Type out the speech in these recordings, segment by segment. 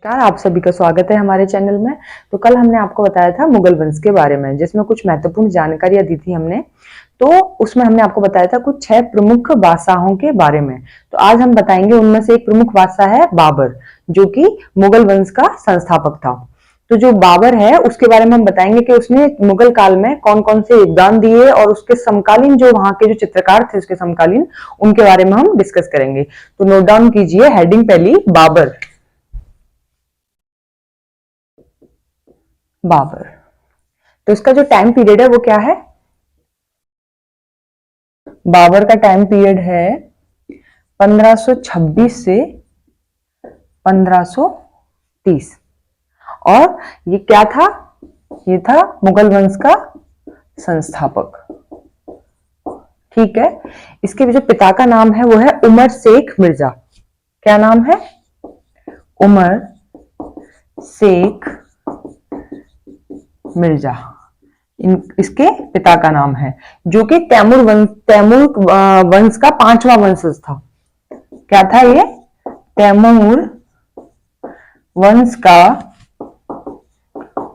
नमस्कार, आप सभी का स्वागत है हमारे चैनल में। तो कल हमने आपको बताया था मुगल वंश के बारे में, जिसमें कुछ महत्वपूर्ण जानकारियां दी थी हमने। तो उसमें हमने आपको बताया था कुछ 6 प्रमुख बादशाहों के बारे में। तो आज हम बताएंगे उनमें से एक प्रमुख बादशाह है बाबर, जो कि मुगल वंश का संस्थापक था। तो जो बाबर है उसके बारे में हम बताएंगे कि उसने मुगल काल में कौन कौन से योगदान दिए और उसके समकालीन जो वहां के जो चित्रकार थे उसके समकालीन उनके बारे में हम डिस्कस करेंगे। तो नोट डाउन कीजिए हेडिंग पहली, बाबर। बाबर, तो इसका जो टाइम पीरियड है वो क्या है? बाबर का टाइम पीरियड है 1526 से 1530। और ये क्या था? ये था मुगल वंश का संस्थापक। ठीक है। इसके जो पिता का नाम है वो है उमर शेख मिर्जा। क्या नाम है? उमर शेख मिर्जा इसके पिता का नाम है, जो कि तैमूर वंश का 5वां वंशज था। क्या था ये? तैमूर वंश का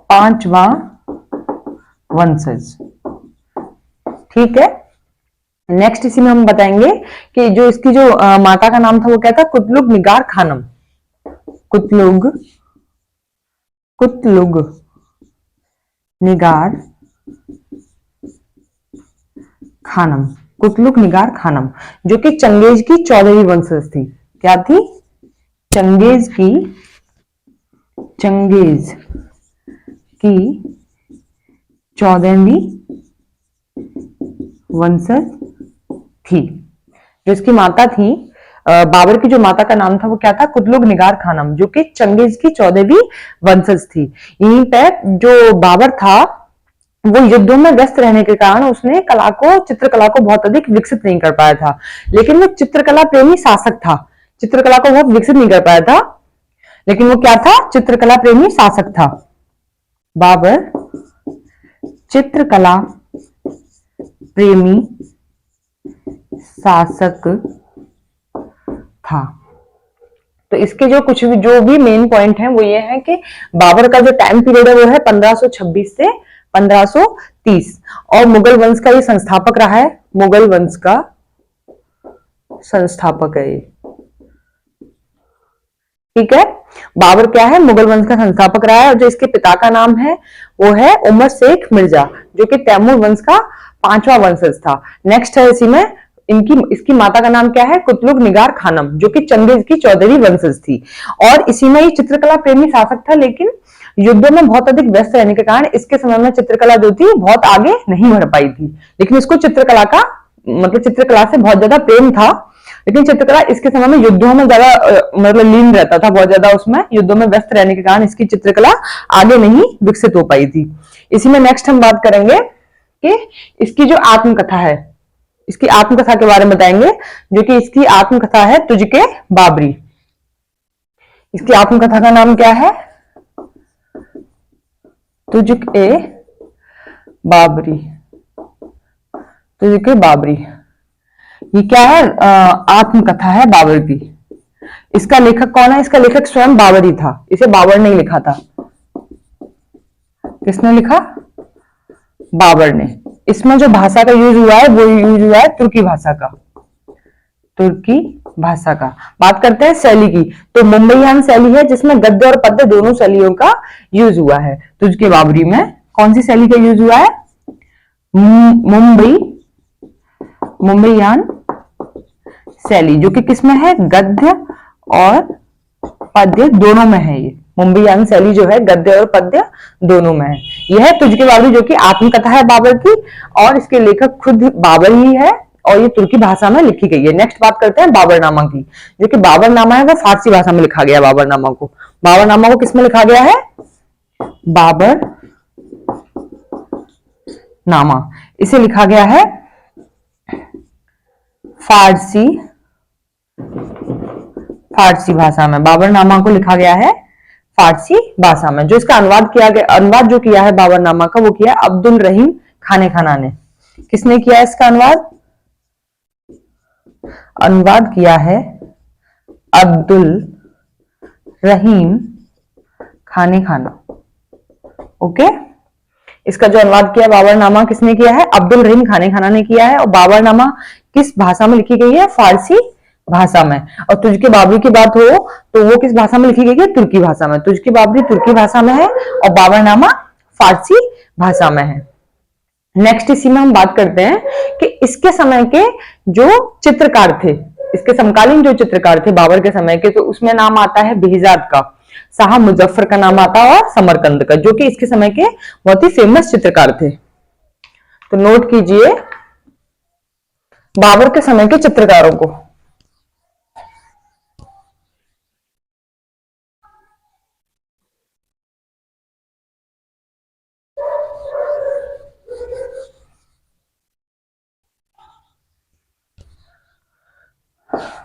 5वां वंशज। ठीक है। नेक्स्ट इसी में हम बताएंगे कि जो इसकी जो माता का नाम था वो क्या था? कुतलुग निगार खानम। कुतलुग निगार खानम। कुतलुग निगार खानम, जो कि चंगेज की 14वीं वंशज थी। क्या थी? चंगेज की 14वीं वंशज थी। जो इसकी माता थी, बाबर की जो माता का नाम था वो क्या था? कुतलुग निगार खानम, जो कि चंगेज की 14वीं वंशज थी। यहीं पे जो बाबर था वो युद्धों में व्यस्त रहने के कारण उसने चित्रकला को बहुत अधिक विकसित नहीं कर पाया था। लेकिन वो चित्रकला प्रेमी शासक था। चित्रकला को बहुत विकसित नहीं कर पाया था, लेकिन वो क्या था? चित्रकला प्रेमी शासक था। बाबर चित्रकला प्रेमी शासक था। तो इसके जो भी मेन पॉइंट है वो ये है कि बाबर का जो टाइम पीरियड है वो है 1526 से 1530, और मुगल वंश का ये संस्थापक रहा है। मुगल वंश का संस्थापक है ये। ठीक है। बाबर क्या है? मुगल वंश का संस्थापक रहा है। और जो इसके पिता का नाम है वो है उमर शेख मिर्जा, जो कि तैमूर वंश का 5वां वंशज था। नेक्स्ट है इसी में इसकी माता का नाम क्या है? कुतलुग निगार खानम, जो कि चंगेज की 14वीं वंशज थी। और इसी में ये चित्रकला प्रेमी शासक था, लेकिन युद्धों में बहुत अधिक व्यस्त रहने के कारण इसके समय में चित्रकला जो थी बहुत आगे नहीं बढ़ पाई थी। लेकिन इसको चित्रकला से बहुत ज्यादा प्रेम था। लेकिन चित्रकला इसके समय में युद्धों में ज्यादा लीन रहता था, बहुत ज्यादा उसमें युद्धों में व्यस्त रहने के कारण इसकी चित्रकला आगे नहीं विकसित हो पाई थी। इसी में नेक्स्ट हम बात करेंगे कि इसकी जो आत्मकथा है, इसकी आत्मकथा के बारे में बताएंगे, जो कि इसकी आत्मकथा है तुझके बाबरी। इसकी आत्मकथा का नाम क्या है? तुझके बाबरी। तुझके बाबरी, ये क्या है? आत्मकथा है बाबर की। इसका लेखक कौन है? इसका लेखक स्वयं बाबर ही था। इसे बाबर ने लिखा था। किसने लिखा? बाबर ने। इसमें जो भाषा का यूज हुआ है वो यूज हुआ है तुर्की भाषा का। तुर्की भाषा का। बात करते हैं शैली की, तो मुंबईयान शैली है, जिसमें गद्य और पद्य दोनों शैलियों का यूज हुआ है। तुझके बाबरी में कौन सी शैली का यूज हुआ है? मुंबईयान शैली, जो कि किसमें है? गद्य और पद्य दोनों में है। ये मुंबईयान शैली जो है गद्य और पद्य दोनों में है। यह है तुझके बाबरी, जो कि आत्मकथा है बाबर की, और इसके लेखक खुद बाबर ही है, और ये तुर्की भाषा में लिखी गई है। नेक्स्ट बात करते हैं बाबरनामा की, जो कि बाबरनामा है वो फारसी भाषा में लिखा गया। बाबरनामा को किसमें लिखा गया है? बाबर नामा। इसे लिखा गया है फारसी भाषा में। बाबरनामा को लिखा गया है फारसी भाषा में। जो इसका अनुवाद जो किया है बाबरनामा का, वो किया अब्दुल रहीम खाने खाना ने। किसने किया इसका अनुवाद किया है अब्दुल रहीम खाने खाना। ओके, इसका जो अनुवाद किया बाबरनामा किसने किया है? अब्दुल रहीम खाने खाना ने किया है। और बाबरनामा किस भाषा में लिखी गई है? फारसी भाषा में। और तुझके बाबरी की बात हो तो वो किस भाषा में लिखी गई है? तुर्की भाषा में। तुझकी बाबरी तुर्की भाषा में है और बाबरनामा फारसी भाषा में है। नेक्स्ट इसी में हम बात करते हैं कि इसके समय के जो चित्रकार थे, इसके समकालीन जो चित्रकार थे बाबर के समय के, तो उसमें नाम आता है बेहजाद का, शाह मुजफ्फर का नाम आता है और समरकंद का, जो कि इसके समय के बहुत ही फेमस चित्रकार थे। तो नोट कीजिए बाबर के समय के चित्रकारों को।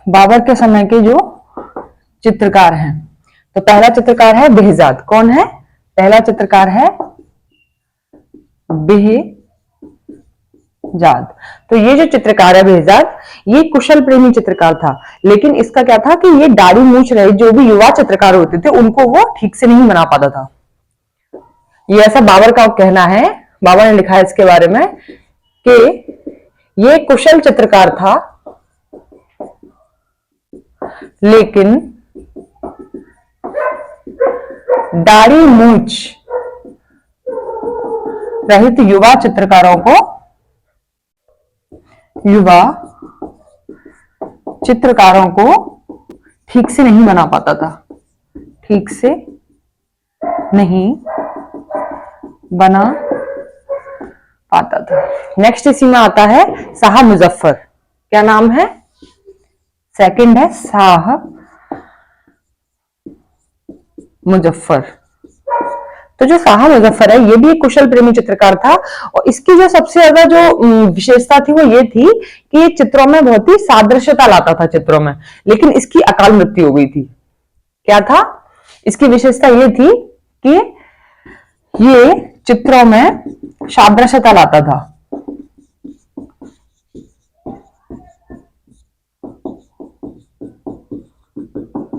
बाबर के समय के जो चित्रकार हैं, तो पहला चित्रकार है बेहजाद। कौन है? पहला चित्रकार है बेहजाद। तो ये जो चित्रकार है बेहजाद, ये कुशल प्रेमी चित्रकार था, लेकिन इसका क्या था कि ये दाढ़ी मूछ रहे जो भी युवा चित्रकार होते थे उनको वो ठीक से नहीं बना पाता था। ये ऐसा बाबर का कहना है, बाबर ने लिखा है इसके बारे में कि ये कुशल चित्रकार था लेकिन दाढ़ी मूछ रहित युवा चित्रकारों को ठीक से नहीं बना पाता था, ठीक से नहीं बना पाता था। नेक्स्ट इसी में आता है शाह मुजफ्फर। क्या नाम है? सेकंड है शाह मुजफ्फर। तो जो शाह मुजफ्फर है ये भी एक कुशल प्रेमी चित्रकार था और इसकी जो सबसे ज्यादा जो विशेषता थी वो ये थी कि ये चित्रों में बहुत ही सादृश्यता लाता था चित्रों में, लेकिन इसकी अकाल मृत्यु हो गई थी। क्या था इसकी विशेषता? ये थी कि ये चित्रों में सादृश्यता लाता था,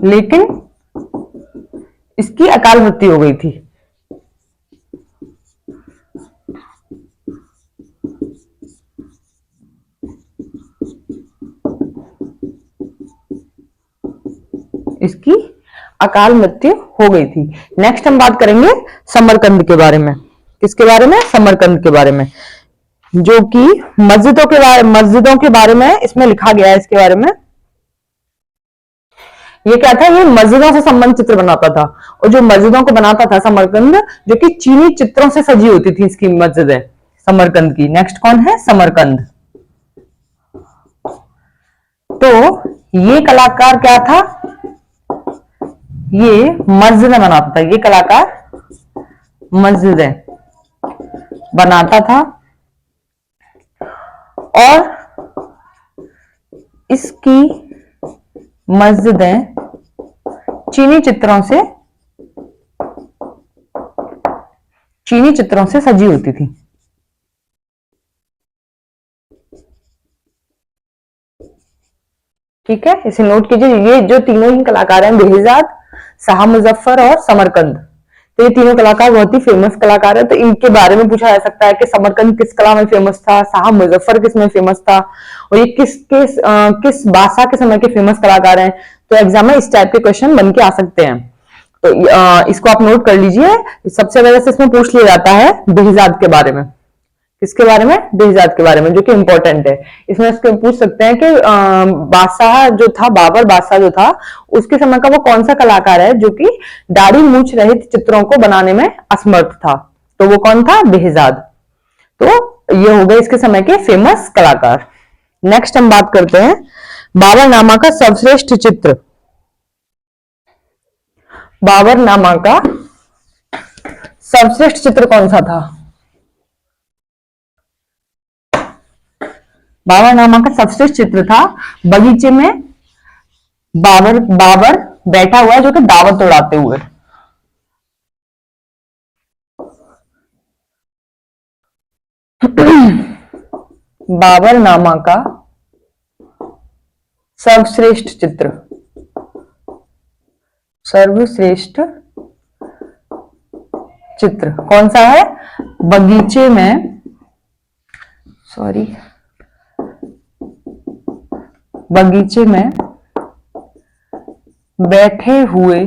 लेकिन इसकी अकाल मृत्यु हो गई थी। इसकी अकाल मृत्यु हो गई थी। नेक्स्ट हम बात करेंगे समरकंद के बारे में। किसके बारे में? समरकंद के बारे में, जो कि मस्जिदों के बारे में इसमें लिखा गया है। इसके बारे में ये क्या था? ये मस्जिदों से संबंधित चित्र बनाता था और जो मस्जिदों को बनाता था समरकंद, जो कि चीनी चित्रों से सजी होती थी इसकी मस्जिदें समरकंद की। नेक्स्ट कौन है? समरकंद। तो ये कलाकार क्या था? ये मस्जिदें बनाता था, ये कलाकार मस्जिदें बनाता था और इसकी मस्जिदें चीनी चित्रों से सजी होती थी। ठीक है, इसे नोट कीजिए। ये जो तीनों ही कलाकार हैं, बेहजाद, शाह मुजफ्फर और समरकंद, तो ये तीनों कलाकार बहुत ही फेमस कलाकार है। तो इनके बारे में पूछा जा सकता है कि समरकंद किस कला में फेमस था, शाह मुजफ्फर किस में फेमस था और ये किस भाषा के समय के फेमस कलाकार हैं। तो एग्जाम में इस टाइप के क्वेश्चन बन के आ सकते हैं। तो इसको आप नोट कर लीजिए। सबसे ज्यादा से इसमें पूछ लिया जाता है बेहजाद के बारे में। किसके बारे में? बेहजाद के बारे में, जो कि इंपॉर्टेंट है। इसमें इसके पूछ सकते हैं कि बादशाह जो था, बाबर बादशाह जो था, उसके समय का वो कौन सा कलाकार है जो कि दाढ़ी मूछ रहित चित्रों को बनाने में असमर्थ था। तो वो कौन था? बेहजाद। तो ये हो गए इसके समय के फेमस कलाकार। नेक्स्ट हम बात करते हैं बाबरनामा का सर्वश्रेष्ठ चित्र। बाबरनामा का सर्वश्रेष्ठ चित्र कौन सा था? बाबरनामा का सर्वश्रेष्ठ चित्र था बगीचे में बाबर बैठा हुआ है जो कि दावत उड़ाते हुए। बाबरनामा का सर्वश्रेष्ठ चित्र कौन सा है? बगीचे में, सॉरी, बगीचे में बैठे हुए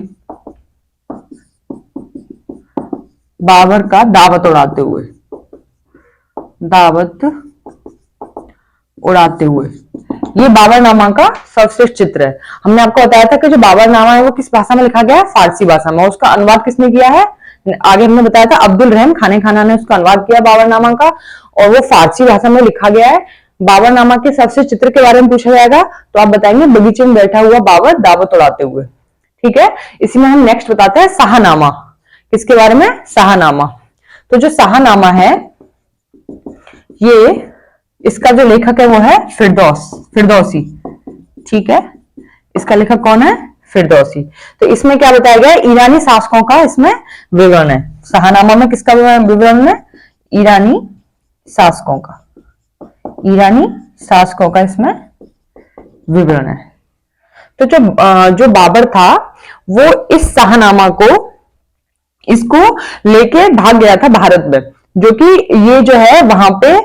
बाबर का दावत उड़ाते हुए, दावत उड़ाते हुए। ये बाबरनामा का सर्वश्रेष्ठ चित्र है। हमने आपको बताया था कि जो बाबरनामा है वो किस भाषा में लिखा गया है? फारसी भाषा में। उसका अनुवाद किसने किया है? आगे हमने बताया था अब्दुल रहम खाने खाना ने उसका अनुवाद किया बाबरनामा का, और वो फारसी भाषा में लिखा गया है। बाबरनामा के सर्वश्रेष्ठ चित्र के बारे में पूछा जाएगा तो आप बताएंगे बगीचे में बैठा हुआ बाबर दावत उड़ाते हुए। ठीक है, इसी में हम नेक्स्ट बताते हैं शाहनामा। किसके बारे में? शाहनामा। तो जो शाहनामा है ये, इसका जो लेखक है वो है फिरदौसी। ठीक है, इसका लेखक कौन है? फिरदौसी। तो इसमें क्या बताया गया है? ईरानी शासकों का इसमें विवरण है। शाहनामा में किसका विवरण है? ईरानी शासकों का, ईरानी शासकों का इसमें विवरण है। तो जो बाबर था वो इस शाहनामा को, इसको लेके भाग गया था भारत में, जो कि ये जो है वहां पे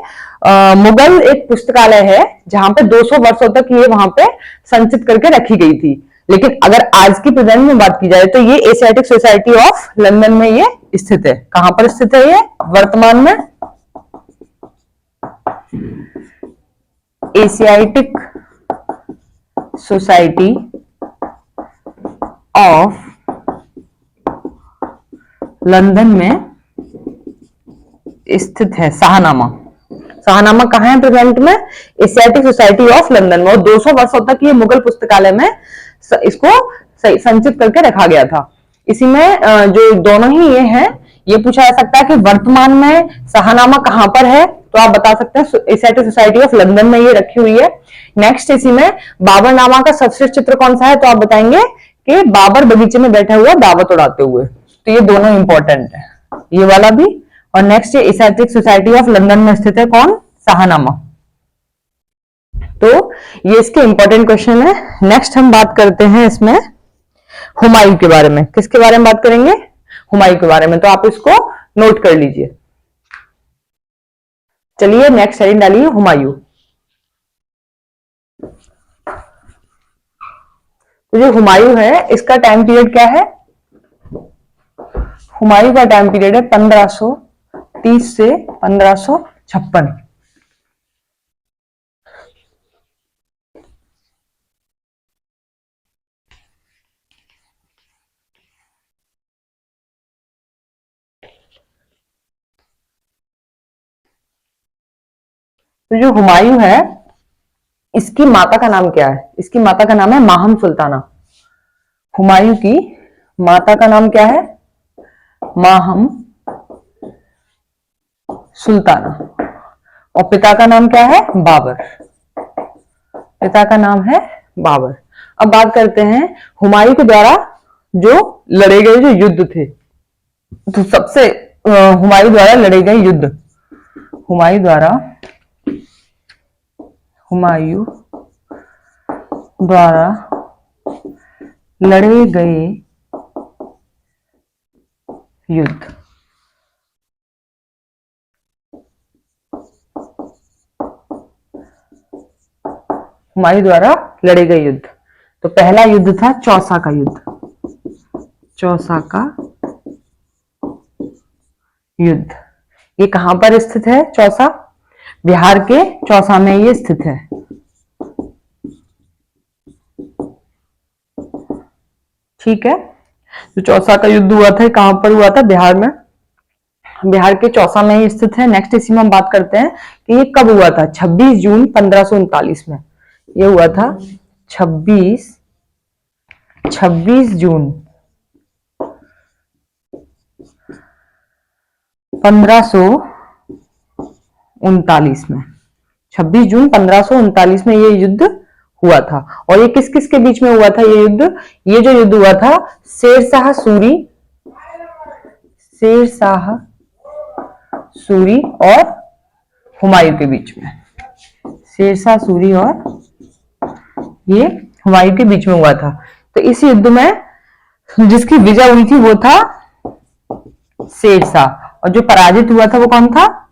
मुगल एक पुस्तकालय है जहां पे 200 वर्षों तक ये वहां पे संचित करके रखी गई थी। लेकिन अगर आज की प्रेजेंट में बात की जाए तो ये एशियाटिक सोसाइटी ऑफ लंदन में ये स्थित है। कहां पर स्थित है ये वर्तमान में? एशियाटिक सोसाइटी ऑफ लंदन में स्थित है शाहनामा। शाहनामा कहां है प्रेजेंट में? एशियाटिक सोसाइटी ऑफ लंदन में। और 200 वर्षों तक ये मुगल पुस्तकालय में इसको संचित करके रखा गया था। इसी में जो दोनों ही ये हैं, ये पूछा जा सकता है कि वर्तमान में शाहनामा कहां पर है, तो आप बता सकते हैं एशियाटिक सोसाइटी ऑफ लंदन में ये रखी हुई है। नेक्स्ट इसी में बाबरनामा का सबसे चित्र कौन सा है, तो आप बताएंगे कि बाबर बगीचे में बैठा हुआ दावत उड़ाते हुए। तो ये दोनों इंपॉर्टेंट है, ये वाला भी। और नेक्स्ट ये एशियाटिक सोसाइटी ऑफ लंदन में स्थित है कौन? शाहनामा। तो ये इसके इंपॉर्टेंट क्वेश्चन है। नेक्स्ट हम बात करते हैं इसमें हुमायूं के बारे में। किसके बारे में बात करेंगे? हुमायूं के बारे में। तो आप इसको नोट कर लीजिए। चलिए नेक्स्ट हेडिंग डालिए हुमायूं। तो जो हुमायूं है इसका टाइम पीरियड क्या है? हुमायूं का टाइम पीरियड है 1530 से 1556। तो जो हुमायूं है इसकी माता का नाम क्या है? इसकी माता का नाम है माहम सुल्ताना। हुमायूं की माता का नाम क्या है? माहम सुल्ताना। और पिता का नाम क्या है? बाबर। पिता का नाम है बाबर। अब बात करते हैं हुमायूं के द्वारा जो लड़े गए जो युद्ध थे। तो सबसे हुमायूं द्वारा लड़े गए युद्ध, हुमायूं द्वारा लड़े गए युद्ध। हुमायूं द्वारा लड़े गए युद्ध। तो पहला युद्ध था चौसा का युद्ध। चौसा का युद्ध, ये कहां पर स्थित है? चौसा, बिहार के चौसा में ये स्थित है। ठीक है, जो चौसा का युद्ध हुआ था कहां पर हुआ था? बिहार में, बिहार के चौसा में ही स्थित है। नेक्स्ट इसी में हम बात करते हैं कि ये कब हुआ था? 26 जून 1539 में ये हुआ था। 26 जून 1539 में, 26 जून 1539 में ये युद्ध हुआ था। और ये किस किस के बीच में हुआ था ये युद्ध? ये जो युद्ध हुआ था शेरशाह सूरी और हुमायूं के बीच में। शेरशाह सूरी और ये हुमायूं के बीच में हुआ था। तो इस युद्ध में जिसकी विजय हुई थी वो था शेरशाह। और जो पराजित हुआ था वो कौन था?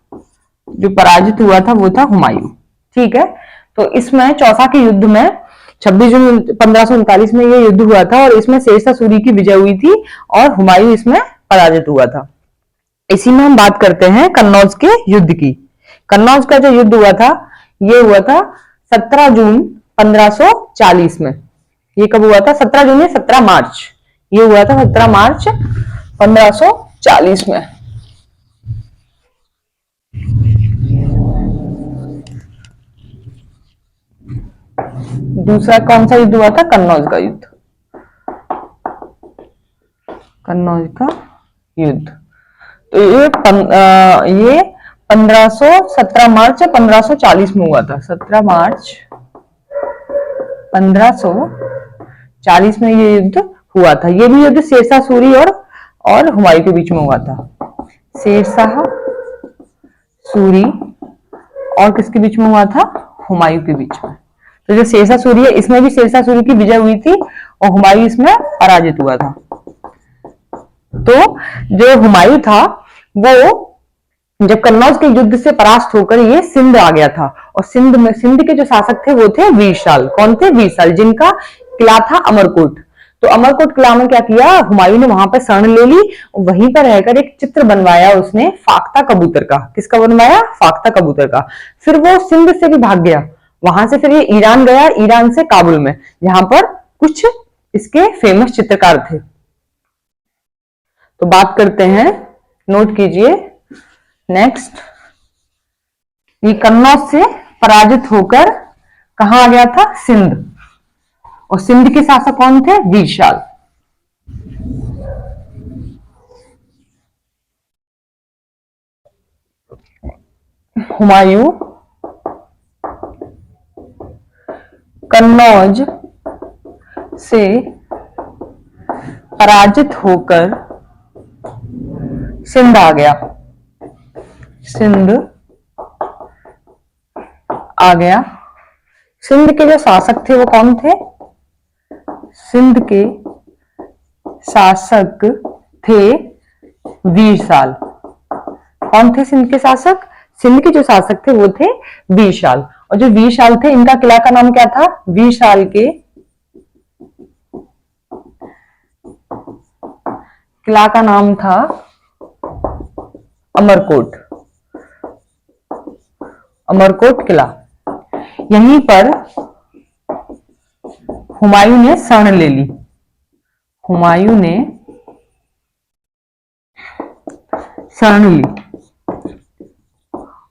जो पराजित हुआ था वो था हुमायूं। ठीक है, तो इसमें चौसा के युद्ध में 26 जून 1539 में ये युद्ध हुआ था और इसमें शेरशाह सूरी की विजय हुई थी और हुमायूं इसमें पराजित हुआ था। इसी में हम बात करते हैं कन्नौज के युद्ध की। कन्नौज का जो युद्ध हुआ था ये हुआ था 17 जून 1540 में। ये कब हुआ था? 17 जून या 17 मार्च? ये हुआ था 17 मार्च 1540 में। दूसरा कौन सा युद्ध हुआ था? कन्नौज का युद्ध। कन्नौज का युद्ध तो ये 17 मार्च 1540 में हुआ था। 17 मार्च 1540 में ये युद्ध हुआ था। ये भी युद्ध शेरशाह सूरी और हुमायूं के बीच में हुआ था। शेरशाह सूरी और किसके बीच में हुआ था? हुमायूं के बीच में। तो जो शेरशाह सूरी है इसमें भी शेरशाह सूरी की विजय हुई थी और हुमायूं इसमें पराजित हुआ था। तो जो हुमायूं था वो जब कन्नौज के युद्ध से परास्त होकर ये सिंध आ गया था और सिंध के जो शासक थे वो थे वीरशाल। कौन थे? वीरशाल, जिनका किला था अमरकोट। तो अमरकोट किला में क्या किया? हुमायूं ने वहां पर शरण ले ली। वहीं पर रहकर एक चित्र बनवाया उसने फाख्ता कबूतर का। किसका बनवाया? फाख्ता कबूतर का। फिर वो सिंध से भी भाग गया। वहां से फिर ये ईरान गया, ईरान से काबुल में, जहां पर कुछ इसके फेमस चित्रकार थे। तो बात करते हैं, नोट कीजिए नेक्स्ट, ये कन्नौज से पराजित होकर कहां आ गया था? सिंध। और सिंध के शासक कौन थे? वीरशाल। हुमायूं कन्नौज से पराजित होकर सिंध आ गया। सिंध आ गया। सिंध के जो शासक थे वो कौन थे? सिंध के शासक थे वीरशाल। कौन थे सिंध के शासक? सिंध के जो शासक थे वो थे वीरशाल। और जो वीरशाल थे इनका किला का नाम क्या था? वीरशाल के किला का नाम था अमरकोट। अमरकोट किला। यहीं पर हुमायूं ने शरण ले ली। हुमायूं ने शरण ली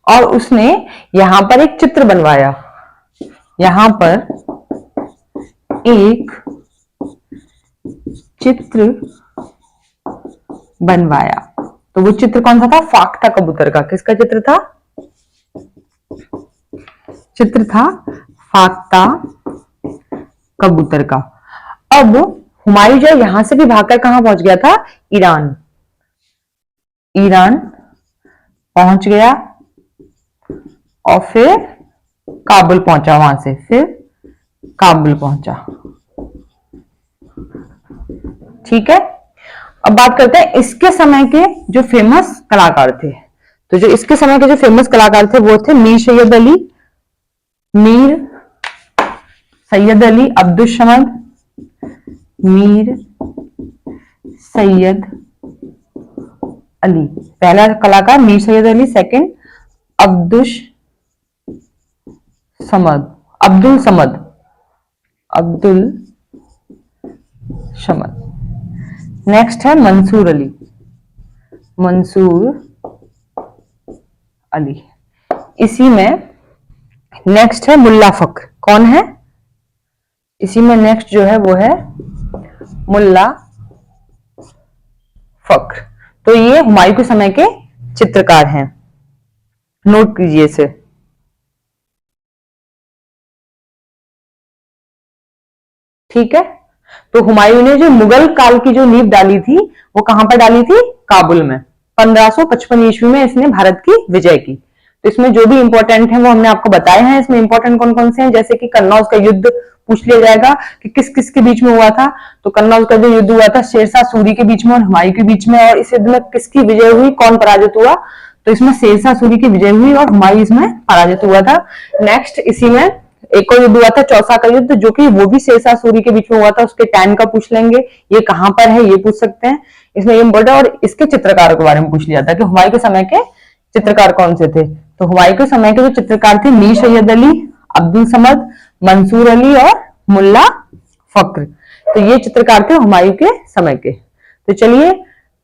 और उसने यहां पर एक चित्र बनवाया। यहां पर एक चित्र बनवाया। तो वो चित्र कौन सा था? फाख्ता कबूतर का। किसका चित्र था? चित्र था फाख्ता कबूतर का। अब हुमायूं जो यहां से भी भागकर कहां पहुंच गया था? ईरान। ईरान पहुंच गया और फिर काबुल पहुंचा। वहां से फिर काबुल पहुंचा। ठीक है, अब बात करते हैं इसके समय के जो फेमस कलाकार थे। तो जो इसके समय के जो फेमस कलाकार थे वो थे मीर सैयद अली, मीर सैयद अली, अब्दुल समद, मीर सैयद अली। पहला कलाकार मीर सैयद अली, सेकंड अब्दुल समद, अब्दुल समद, अब्दुल समद। नेक्स्ट है मंसूर अली, मंसूर अली। इसी में नेक्स्ट है मुल्ला फख्र। कौन है? इसी में नेक्स्ट जो है वो है मुल्ला फख्र। तो ये हुमायूं के समय के चित्रकार हैं, नोट कीजिए इसे। ठीक है, तो हुमायूं ने जो मुगल काल की जो नींव डाली थी वो कहां पर डाली थी? काबुल में। 1555 ईस्वी में इसने भारत की विजय की। तो इसमें जो भी इंपॉर्टेंट है वो हमने आपको बताए हैं। इसमें इंपॉर्टेंट कौन कौन से हैं, जैसे कि कन्नौज का युद्ध पूछ लिया जाएगा कि किस किस के बीच में हुआ था। तो कन्नौज का जो युद्ध हुआ था शेरशाह सूरी के बीच में और हुमायूं के बीच में, और इस युद्ध में किसकी विजय हुई, कौन पराजित हुआ, तो इसमें शेरशाह सूरी की विजय हुई और हुमायूं इसमें पराजित हुआ था। नेक्स्ट इसी में एक और युद्ध हुआ था चौसा का युद्ध, जो कि वो भी शेरशाह सूरी के बीच में हुआ था, उसके टाइम का पूछ लेंगे, ये कहां पर है ये पूछ सकते हैं, इसमें ये इम्पोर्टेंट। और इसके चित्रकारों के बारे में पूछ लिया था कि हुमायूं के समय के चित्रकार कौन से थे। तो हुमायूं के समय के जो चित्रकार थे मीर सैयद अली, अब्दुल समद, मंसूर अली और मुल्ला फक्र। तो ये चित्रकार थे हुमायूं के समय के। तो चलिए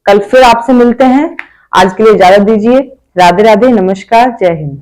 कल फिर आपसे मिलते हैं, आज के लिए इजाजत दीजिए। राधे राधे, नमस्कार, जय हिंद।